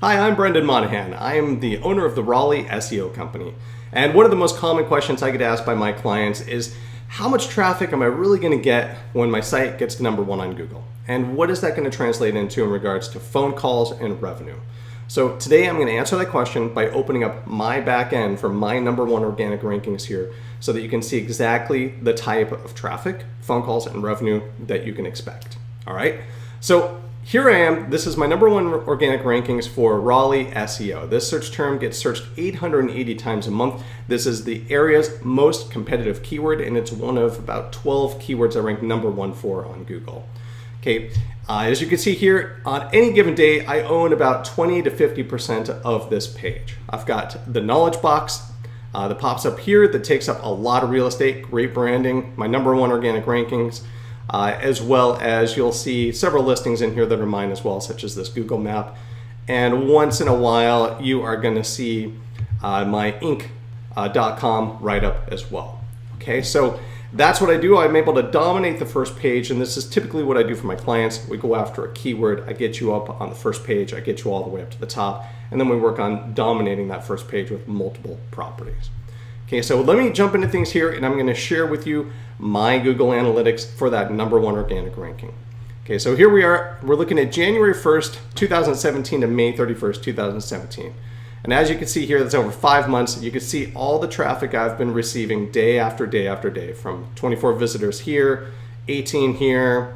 Hi, I'm Brendan Monahan. I am the owner of the Raleigh SEO Company. And one of the most common questions I get asked by my clients is, how much traffic am I really going to get when my site gets to #1 on Google? And what is that going to translate into in regards to phone calls and revenue? So today I'm going to answer that question by opening up my back end for my #1 organic rankings here so that you can see exactly the type of traffic, phone calls, and revenue that you can expect. All right. So here I am. This is my #1 organic rankings for Raleigh SEO. This search term gets searched 880 times a month. This is the area's most competitive keyword, and it's one of about 12 keywords I rank #1 for on Google. Okay, as you can see here, on any given day, I own about 20 to 50% of this page. I've got the knowledge box that pops up here that takes up a lot of real estate, great branding, my #1 organic rankings, as well as you'll see several listings in here that are mine as well, such as this Google map. And once in a while, you are going to see my Inc.com write-up as well. Okay, so that's what I do. I'm able to dominate the first page, and this is typically what I do for my clients. We go after a keyword, I get you up on the first page, I get you all the way up to the top, and then we work on dominating that first page with multiple properties. Okay, so let me jump into things here, and I'm going to share with you my Google Analytics for that #1 organic ranking. Okay, so here we are. We're looking at January 1st, 2017 to May 31st, 2017. And as you can see here, that's over 5 months. You can see all the traffic I've been receiving day after day after day, from 24 visitors here, 18 here,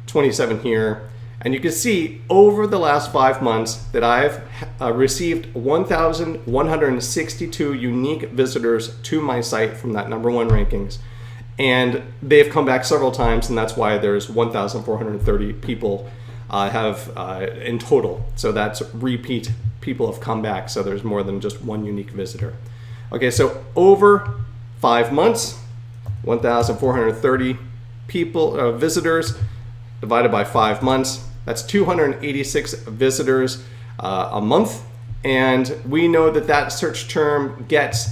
27 here. And you can see over the last 5 months that I've received 1,162 unique visitors to my site from that #1 rankings. And they've come back several times, and that's why there's 1,430 people have in total. So that's repeat people have come back, so there's more than just one unique visitor. Okay, so over 5 months, 1,430 people, visitors divided by 5 months, that's 286 visitors a month. And we know that that search term gets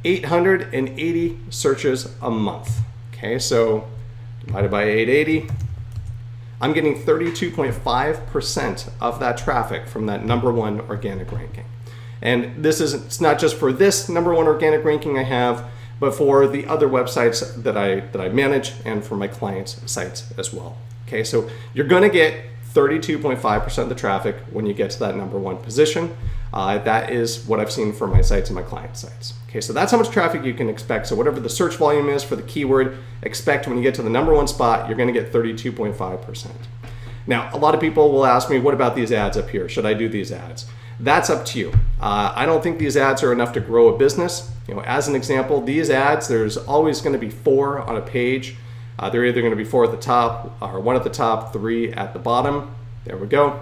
880 searches a month. Okay, so divided by 880, I'm getting 32.5% of that traffic from that #1 organic ranking. And it's not just for this #1 organic ranking I have, but for the other websites that I manage and for my clients' sites as well. Okay, so you're gonna get 32.5% of the traffic when you get to that #1 position. That is what I've seen for my sites and my client sites. Okay, so that's how much traffic you can expect. So whatever the search volume is for the keyword, expect when you get to the #1 spot, you're gonna get 32.5%. Now, a lot of people will ask me, what about these ads up here? Should I do these ads? That's up to you. I don't think these ads are enough to grow a business. As an example, these ads, there's always gonna be 4 on a page. They're either gonna be 4 at the top or 1 at the top, 3 at the bottom. There we go.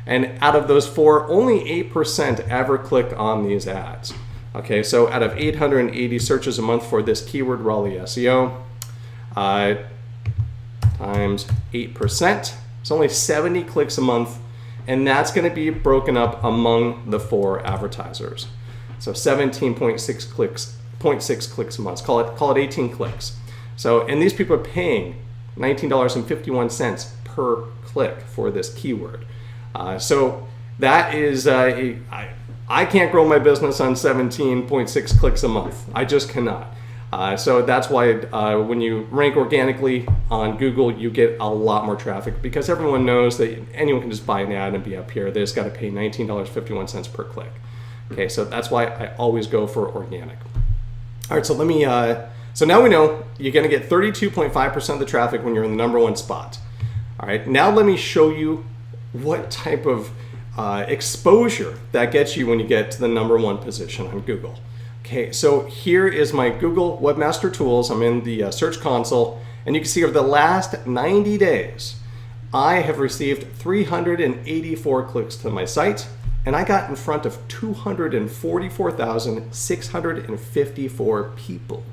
And out of those 4, only 8% ever click on these ads. Okay, so out of 880 searches a month for this keyword, Raleigh SEO, times 8%, it's only 70 clicks a month, and that's going to be broken up among the 4 advertisers. So 17.6 clicks, 0.6 clicks a month. Call it 18 clicks. So, and these people are paying $19.51 per click for this keyword. So that is, I can't grow my business on 17.6 clicks a month. I just cannot. So that's why when you rank organically on Google, you get a lot more traffic, because everyone knows that anyone can just buy an ad and be up here. They just got to pay $19.51 per click. Okay, so that's why I always go for organic. All right, so let me, so now we know you're going to get 32.5% of the traffic when you're in the #1 spot. All right, now let me show you what type of exposure that gets you when you get to the #1 position on Google. Okay, so here is my Google Webmaster Tools. I'm in the Search Console, and you can see over the last 90 days, I have received 384 clicks to my site, and I got in front of 244,654 people.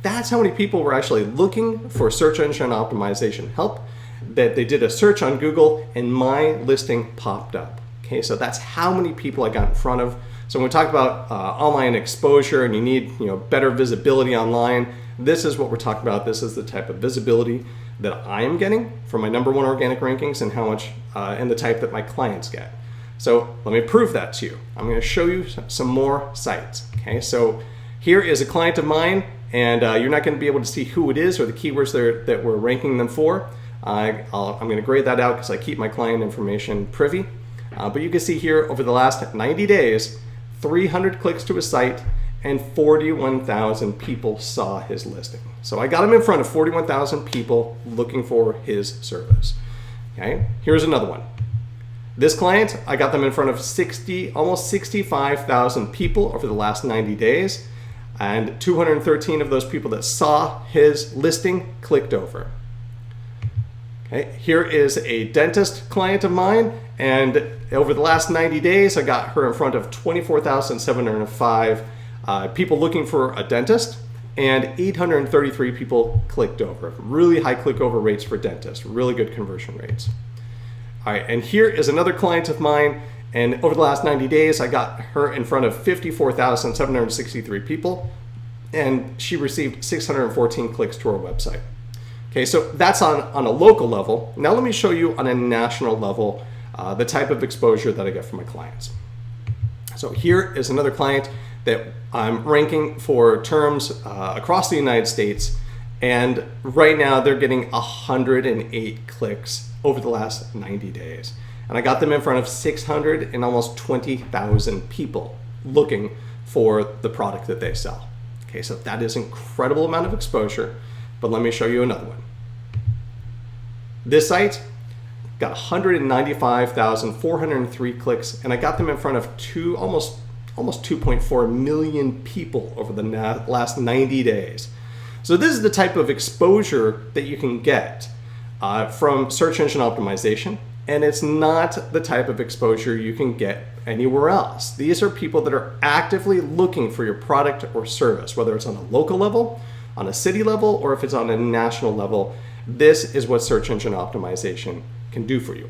That's how many people were actually looking for search engine optimization help, that they did a search on Google and my listing popped up. Okay, so that's how many people I got in front of. So when we talk about online exposure and you need better visibility online, this is what we're talking about. This is the type of visibility that I am getting from my #1 organic rankings and how much and the type that my clients get. So let me prove that to you. I'm going to show you some more sites. Okay, so here is a client of mine, and you're not going to be able to see who it is or the keywords that we're ranking them for. I'm going to grade that out because I keep my client information privy. But you can see here over the last 90 days, 300 clicks to his site and 41,000 people saw his listing. So I got him in front of 41,000 people looking for his service. Okay, here's another one. This client, I got them in front of almost 65,000 people over the last 90 days, and 213 of those people that saw his listing clicked over. Okay, here is a dentist client of mine, and over the last 90 days, I got her in front of 24,705 people looking for a dentist, and 833 people clicked over. Really high click over rates for dentists, really good conversion rates. All right, and here is another client of mine, and over the last 90 days, I got her in front of 54,763 people, and she received 614 clicks to our website. Okay, so that's on a local level. Now let me show you on a national level the type of exposure that I get from my clients. So here is another client that I'm ranking for terms across the United States, and right now they're getting 108 clicks over the last 90 days. And I got them in front of 600 and almost 20,000 people looking for the product that they sell. Okay, so that is an incredible amount of exposure, but let me show you another one. This site got 195,403 clicks, and I got them in front of almost 2.4 million people over the last 90 days. So this is the type of exposure that you can get from search engine optimization, and it's not the type of exposure you can get anywhere else. These are people that are actively looking for your product or service, whether it's on a local level, on a city level, or if it's on a national level. This is what search engine optimization can do for you.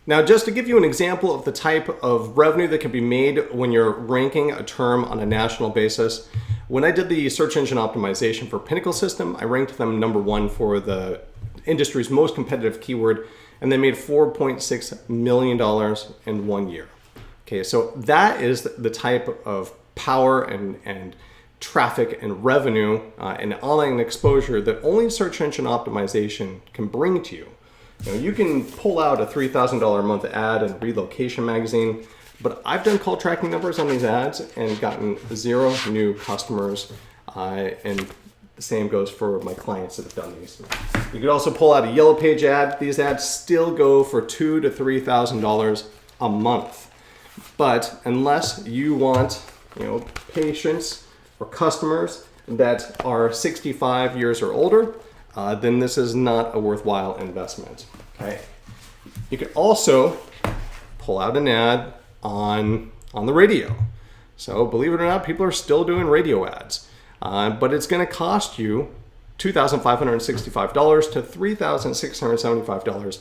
Now, just to give you an example of the type of revenue that can be made when you're ranking a term on a national basis, when I did the search engine optimization for Pinnacle System, I ranked them #1 for the industry's most competitive keyword, and they made $4.6 million in 1 year. Okay, so that is the type of power and traffic and revenue and online exposure that only search engine optimization can bring to you. You know, you can pull out a $3,000 a month ad in Relocation magazine, but I've done call tracking numbers on these ads and gotten 0 new customers, and the same goes for my clients that have done these. You could also pull out a Yellow Page ad. These ads still go for $2,000 to $3,000 a month. But unless you want, patients or customers that are 65 years or older, then this is not a worthwhile investment. Okay. You could also pull out an ad on the radio. So believe it or not, people are still doing radio ads. But it's going to cost you $2,565 to $3,675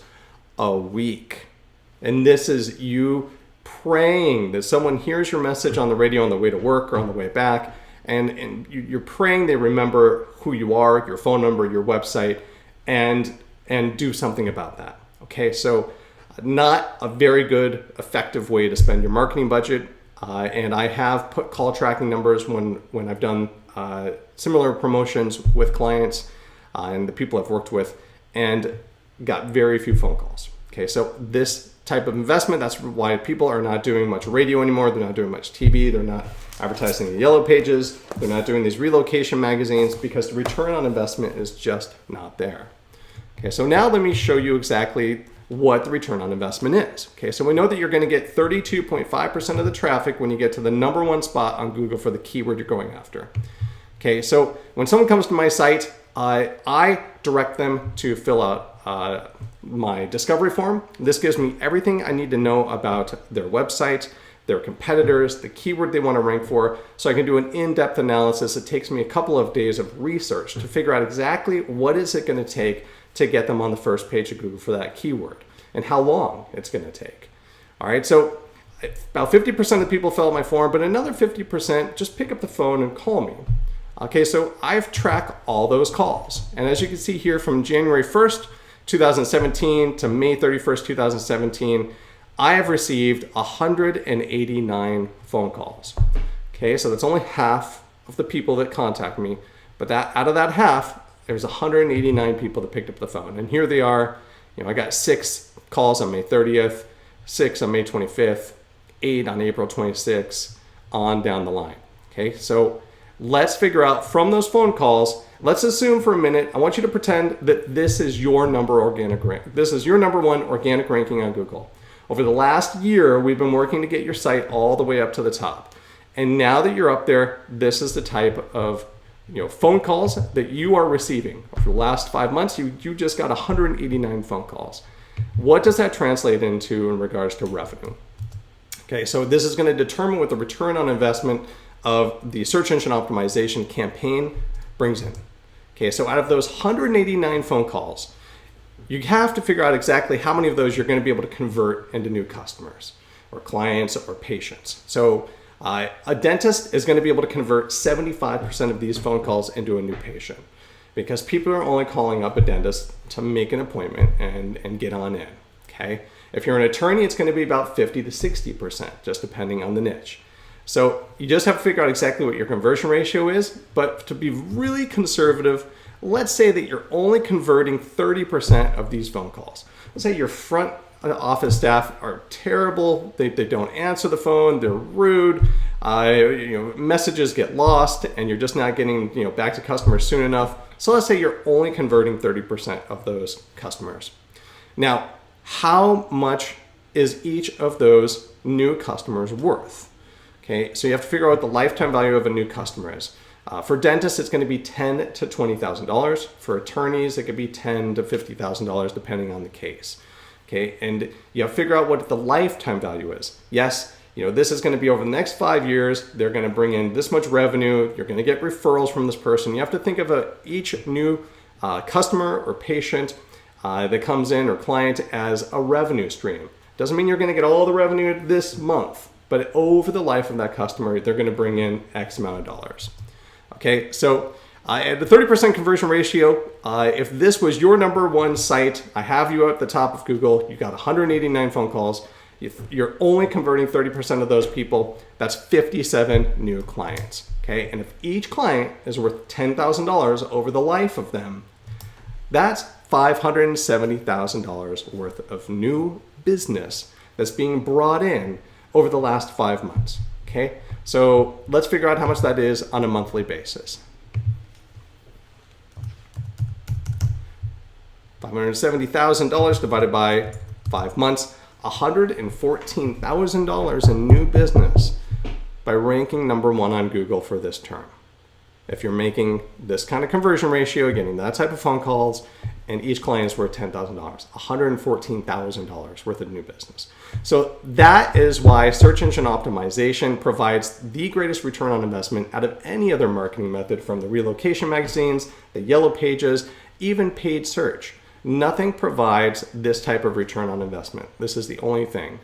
a week. And this is you praying that someone hears your message on the radio on the way to work or on the way back, and you're praying they remember who you are, your phone number, your website, and do something about that. Okay, so not a very good, effective way to spend your marketing budget. And I have put call tracking numbers when I've done similar promotions with clients and the people I've worked with, and got very few phone calls. Okay, so this type of investment, that's why people are not doing much radio anymore. They're not doing much TV. They're not advertising the Yellow Pages. They're not doing these Relocation magazines because the return on investment is just not there. Okay, so now let me show you exactly what the return on investment is. Okay, so we know that you're going to get 32.5% of the traffic when you get to the #1 spot on Google for the keyword you're going after. Okay, so when someone comes to my site, I direct them to fill out my discovery form. This gives me everything I need to know about their website, their competitors, the keyword they want to rank for, so I can do an in-depth analysis. It takes me a couple of days of research to figure out exactly what is it going to take to get them on the first page of Google for that keyword and how long it's going to take. All right, so about 50% of people fill out my form, but another 50% just pick up the phone and call me. Okay, so I've tracked all those calls. And as you can see here, from January 1st, 2017 to May 31st, 2017, I have received 189 phone calls. Okay, so that's only half of the people that contact me, but that out of that half, there's 189 people that picked up the phone. And here they are. I got 6 calls on May 30th, 6 on May 25th, 8 on April 26th, on down the line. Okay, so let's figure out from those phone calls, let's assume for a minute, I want you to pretend that this is your number organic rank. This is your number 1 organic ranking on Google. Over the last year, we've been working to get your site all the way up to the top. And now that you're up there, this is the type of phone calls that you are receiving. For the last 5 months, you just got 189 phone calls. What does that translate into in regards to revenue? Okay, so this is going to determine what the return on investment of the search engine optimization campaign brings in. Okay, so out of those 189 phone calls, you have to figure out exactly how many of those you're going to be able to convert into new customers or clients or patients. So a dentist is going to be able to convert 75% of these phone calls into a new patient, because people are only calling up a dentist to make an appointment and get on in. Okay, if you're an attorney, it's going to be about 50 to 60%, just depending on the niche. So you just have to figure out exactly what your conversion ratio is. But to be really conservative, let's say that you're only converting 30% of these phone calls. Let's say your front office staff are terrible. They don't answer the phone. They're rude. Messages get lost, and you're just not getting back to customers soon enough. So let's say you're only converting 30% of those customers. Now, how much is each of those new customers worth? Okay, so you have to figure out what the lifetime value of a new customer is. For dentists, it's going to be $10,000 to $20,000. For attorneys, it could be $10,000 to $50,000 depending on the case. Okay, and you have to figure out what the lifetime value is. Yes, this is going to be over the next 5 years. They're going to bring in this much revenue. You're going to get referrals from this person. You have to think of each new customer or patient that comes in or client as a revenue stream. Doesn't mean you're going to get all the revenue this month, but over the life of that customer, they're going to bring in X amount of dollars. Okay, so at the 30% conversion ratio, if this was your number 1 site, I have you at the top of Google, you got 189 phone calls, you're only converting 30% of those people, that's 57 new clients. Okay, and if each client is worth $10,000 over the life of them, that's $570,000 worth of new business that's being brought in over the last 5 months. Okay, so let's figure out how much that is on a monthly basis. $570,000 divided by 5 months, $114,000 in new business by ranking number 1 on Google for this term. If you're making this kind of conversion ratio, getting that type of phone calls, and each client is worth $10,000, $114,000 worth of new business. So that is why search engine optimization provides the greatest return on investment out of any other marketing method, from the relocation magazines, the yellow pages, even paid search. Nothing provides this type of return on investment. This is the only thing.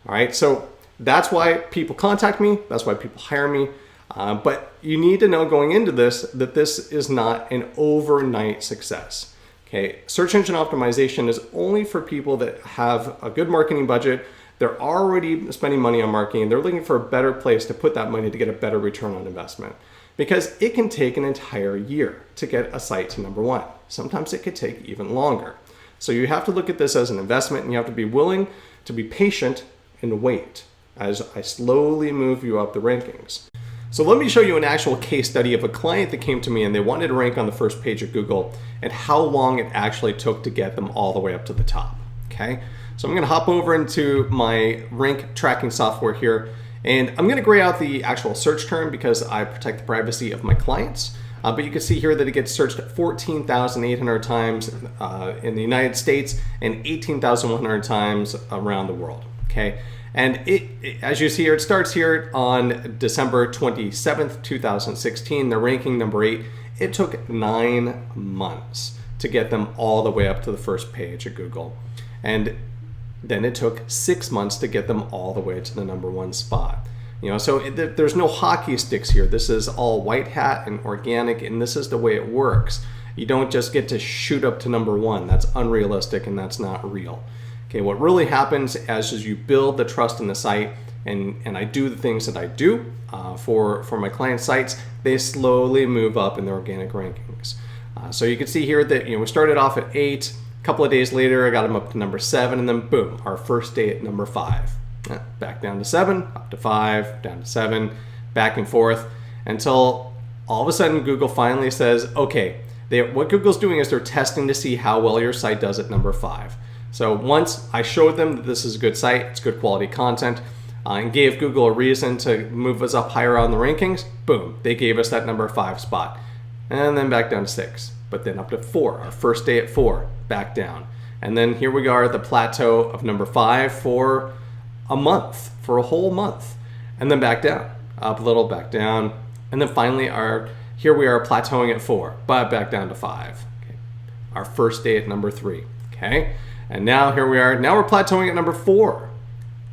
All right, so that's why people contact me. That's why people hire me. But you need to know going into this that this is not an overnight success. Okay, search engine optimization is only for people that have a good marketing budget. They're already spending money on marketing. They're looking for a better place to put that money to get a better return on investment. Because it can take an entire year to get a site to number 1. Sometimes it could take even longer. So you have to look at this as an investment, and you have to be willing to be patient and wait as I slowly move you up the rankings. So let me show you an actual case study of a client that came to me and they wanted to rank on the first page of Google, and how long it actually took to get them all the way up to the top. Okay, so I'm going to hop over into my rank tracking software here, and I'm going to gray out the actual search term because I protect the privacy of my clients. But you can see here that it gets searched 14,800 times in the United States and 18,100 times around the world. Okay, and as you see here, it starts here on December 27th, 2016. They're ranking number 8. It took 9 months to get them all the way up to the first page of Google. And then it took 6 months to get them all the way to the number 1 spot. So there's no hockey sticks here. This is all white hat and organic, and this is the way it works. You don't just get to shoot up to number 1. That's unrealistic and that's not real. Okay, what really happens as you build the trust in the site, and I do the things that I do for my client sites, they slowly move up in the organic rankings. So you can see here that we started off at 8. A couple of days later, I got them up to number 7, and then boom, our first day at number 5. Back down to 7, up to 5, down to 7, back and forth, until all of a sudden Google finally says, okay, what Google's doing is they're testing to see how well your site does at number 5. So once I showed them that this is a good site, it's good quality content, and gave Google a reason to move us up higher on the rankings, boom, they gave us that number 5 spot. And then back down to 6, but then up to 4, our first day at 4, back down. And then here we are at the plateau of number 5 for a month, for a whole month, and then back down, up a little, back down, and then finally here we are plateauing at 4, but back down to 5. Okay. Our first day at number 3, okay? And now here we are, now we're plateauing at number 4.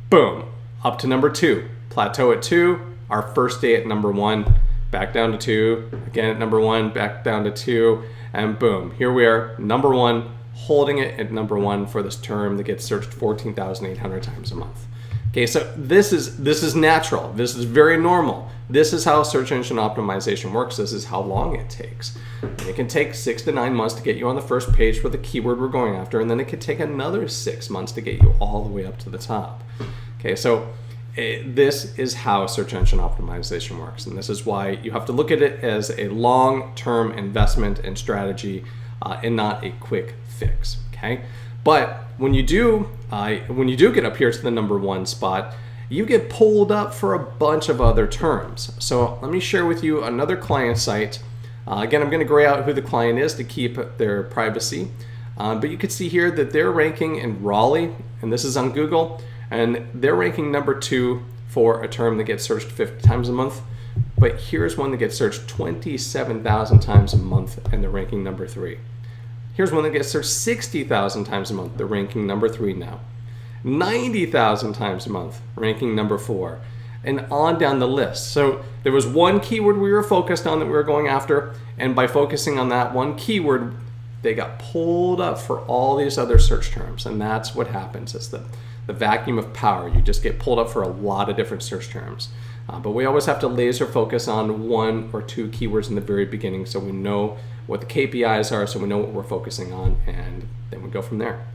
Boom, up to number 2, plateau at 2, our first day at number 1, back down to 2, again at number 1, back down to 2, and boom, here we are, number 1, holding it at number 1 for this term that gets searched 14,800 times a month. Okay, so this is natural. This is very normal. This is how search engine optimization works. This is how long it takes. It can take 6 to 9 months to get you on the first page for the keyword we're going after, and then it could take another 6 months to get you all the way up to the top. Okay, so this is how search engine optimization works, and this is why you have to look at it as a long-term investment and strategy, and not a quick fix. Okay, but when you do get up here to the number 1 spot, you get pulled up for a bunch of other terms. So let me share with you another client site. Again, I'm going to gray out who the client is to keep their privacy, but you can see here that they're ranking in Raleigh, and this is on Google, and they're ranking number 2 for a term that gets searched 50 times a month. But here's one that gets searched 27,000 times a month, and they're ranking number 3. Here's one that gets searched 60,000 times a month. They're ranking number 3 now. 90,000 times a month, ranking number 4. And on down the list. So there was one keyword we were focused on that we were going after, and by focusing on that one keyword, they got pulled up for all these other search terms. And that's what happens. It's the vacuum of power. You just get pulled up for a lot of different search terms. But we always have to laser focus on 1 or 2 keywords in the very beginning so we know what the KPIs are, so we know what we're focusing on, and then we go from there.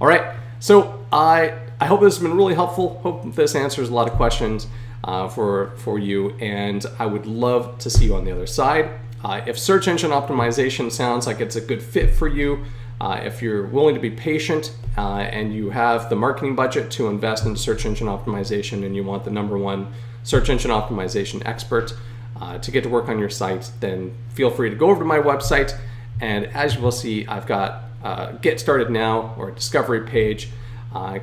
All right, so I hope this has been really helpful. Hope this answers a lot of questions for you, and I would love to see you on the other side. If search engine optimization sounds like it's a good fit for you, if you're willing to be patient and you have the marketing budget to invest into search engine optimization, and you want the number 1 search engine optimization expert to get to work on your site, then feel free to go over to my website, and as you will see, I've got Get Started Now, or a discovery page.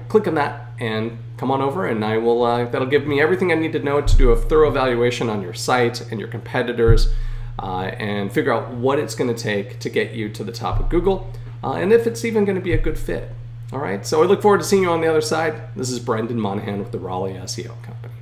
Click on that and come on over, and I will. That'll give me everything I need to know to do a thorough evaluation on your site and your competitors, and figure out what it's going to take to get you to the top of Google, and if it's even going to be a good fit. All right, so I look forward to seeing you on the other side. This is Brendan Monahan with the Raleigh SEO Company.